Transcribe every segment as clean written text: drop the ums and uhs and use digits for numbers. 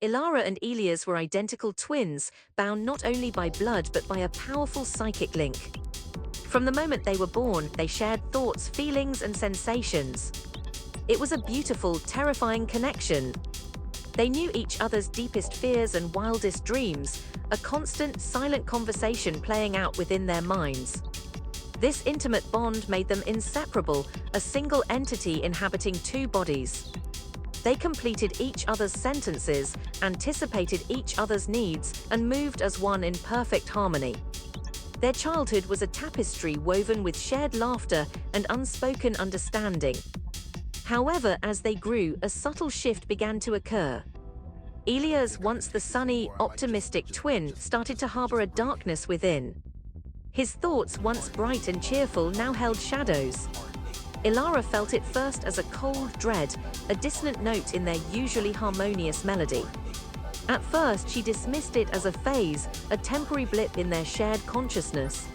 Ilara and Elias were identical twins, bound not only by blood but by a powerful psychic link. From the moment they were born, they shared thoughts, feelings, and sensations. It was a beautiful, terrifying connection. They knew each other's deepest fears and wildest dreams, a constant, silent conversation playing out within their minds. This intimate bond made them inseparable, a single entity inhabiting two bodies. They completed each other's sentences, anticipated each other's needs, and moved as one in perfect harmony. Their childhood was a tapestry woven with shared laughter and unspoken understanding. However, as they grew, a subtle shift began to occur. Elias, once the sunny, optimistic twin, started to harbor a darkness within. His thoughts, once bright and cheerful, now held shadows. Ilara felt it first as a cold dread, a dissonant note in their usually harmonious melody. At first, she dismissed it as a phase, a temporary blip in their shared consciousness.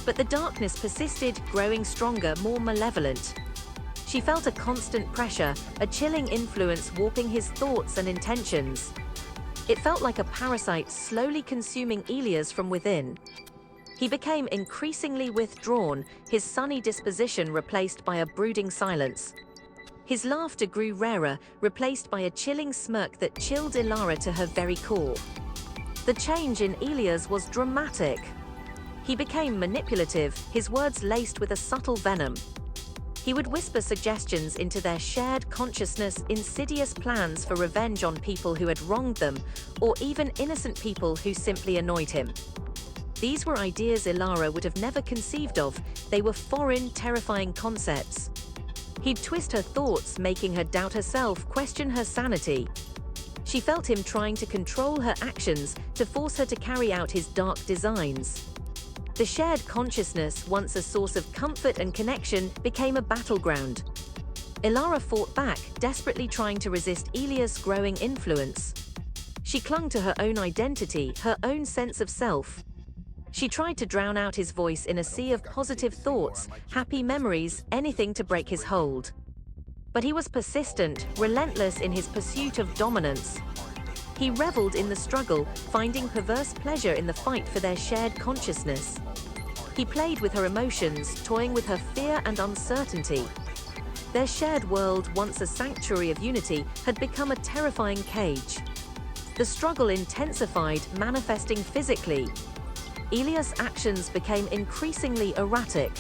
But the darkness persisted, growing stronger, more malevolent. She felt a constant pressure, a chilling influence warping his thoughts and intentions. It felt like a parasite slowly consuming Elias from within. He became increasingly withdrawn, his sunny disposition replaced by a brooding silence. His laughter grew rarer, replaced by a chilling smirk that chilled Ilara to her very core. The change in Elias was dramatic. He became manipulative, his words laced with a subtle venom. He would whisper suggestions into their shared consciousness, insidious plans for revenge on people who had wronged them, or even innocent people who simply annoyed him. These were ideas Ilara would have never conceived of. They were foreign, terrifying concepts. He'd twist her thoughts, making her doubt herself, question her sanity. She felt him trying to control her actions, to force her to carry out his dark designs. The shared consciousness, once a source of comfort and connection, became a battleground. Ilara fought back, desperately trying to resist Elias' growing influence. She clung to her own identity, her own sense of self. She tried to drown out his voice in a sea of positive thoughts, happy memories, anything to break his hold. But he was persistent, relentless in his pursuit of dominance. He reveled in the struggle, finding perverse pleasure in the fight for their shared consciousness. He played with her emotions, toying with her fear and uncertainty. Their shared world, once a sanctuary of unity, had become a terrifying cage. The struggle intensified, manifesting physically. Elias' actions became increasingly erratic.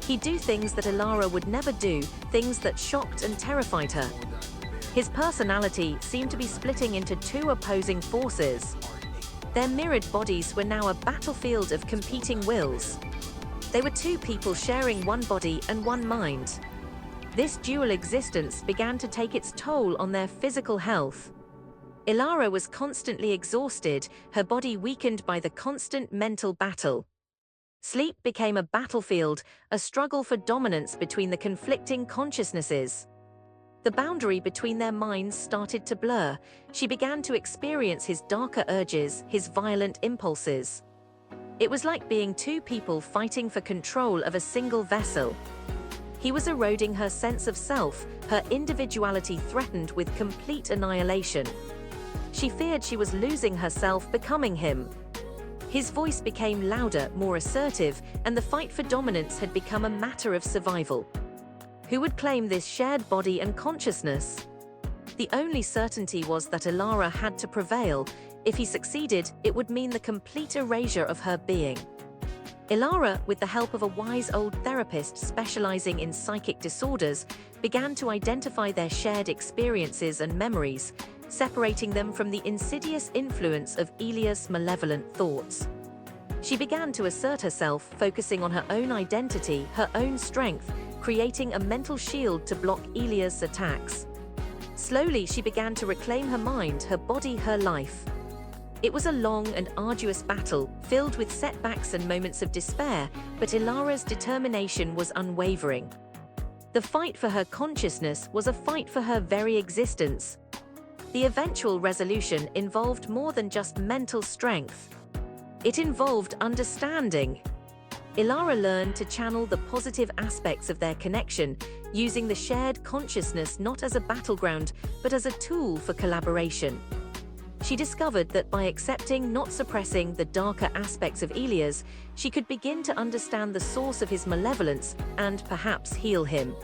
He'd do things that Ilara would never do, things that shocked and terrified her. His personality seemed to be splitting into two opposing forces. Their mirrored bodies were now a battlefield of competing wills. They were two people sharing one body and one mind. This dual existence began to take its toll on their physical health. Ilara was constantly exhausted, her body weakened by the constant mental battle. Sleep became a battlefield, a struggle for dominance between the conflicting consciousnesses. The boundary between their minds started to blur. She began to experience his darker urges, his violent impulses. It was like being two people fighting for control of a single vessel. He was eroding her sense of self, her individuality threatened with complete annihilation. She feared she was losing herself, becoming him. His voice became louder, more assertive, and the fight for dominance had become a matter of survival. Who would claim this shared body and consciousness? The only certainty was that Ilara had to prevail. If he succeeded, it would mean the complete erasure of her being. Ilara, with the help of a wise old therapist specializing in psychic disorders, began to identify their shared experiences and memories, separating them from the insidious influence of Elias' malevolent thoughts. She began to assert herself, focusing on her own identity, her own strength, creating a mental shield to block Elias' attacks. Slowly, she began to reclaim her mind, her body, her life. It was a long and arduous battle, filled with setbacks and moments of despair, but Ilara's determination was unwavering. The fight for her consciousness was a fight for her very existence. The eventual resolution involved more than just mental strength. It involved understanding. Ilara learned to channel the positive aspects of their connection, using the shared consciousness not as a battleground, but as a tool for collaboration. She discovered that by accepting, not suppressing, the darker aspects of Elias, she could begin to understand the source of his malevolence and perhaps heal him.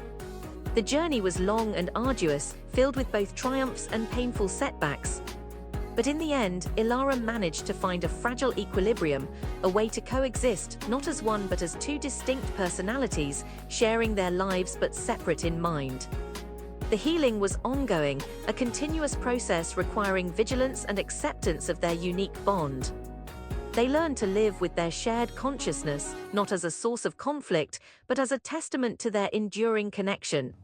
The journey was long and arduous, filled with both triumphs and painful setbacks. But in the end, Ilara managed to find a fragile equilibrium, a way to coexist not as one but as two distinct personalities, sharing their lives but separate in mind. The healing was ongoing, a continuous process requiring vigilance and acceptance of their unique bond. They learned to live with their shared consciousness, not as a source of conflict, but as a testament to their enduring connection.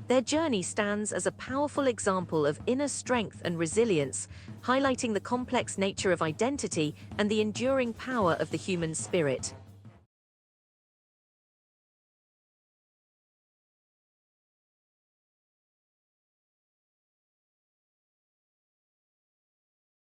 Their journey stands as a powerful example of inner strength and resilience, highlighting the complex nature of identity and the enduring power of the human spirit.